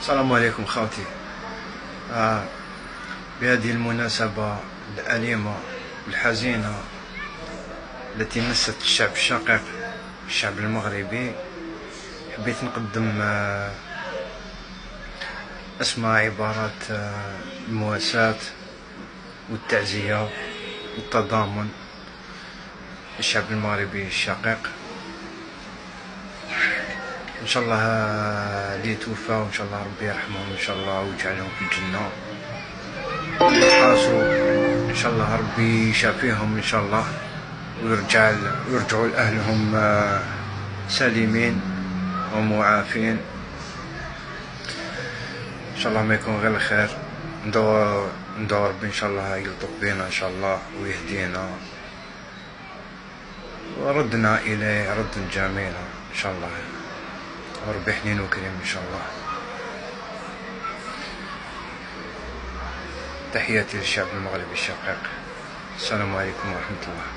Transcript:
السلام عليكم خوتي. آه بهذه المناسبة الأليمة والحزينة التي مست الشعب الشقيق، الشعب المغربي، حبيت نقدم أسماء عبارات المواساة والتعزية والتضامن للشعب المغربي الشقيق. ان شاء الله اللي توفى وان شاء الله ربي يرحمهم ان شاء الله ويجعلهم في الجنه، اللي حاسوا ان شاء الله ربي يشافيهم ان شاء الله ويرجعوا لاهلهم سالمين ومعافين ان شاء الله. ما يكون غير الخير. ندعو ربي ان شاء الله يلطف بينا ان شاء الله ويهدينا وردنا اليه ردا جميلا ان شاء الله، وربي حنين وكريم ان شاء الله. تحياتي للشعب المغربي الشقيق. السلام عليكم ورحمة الله.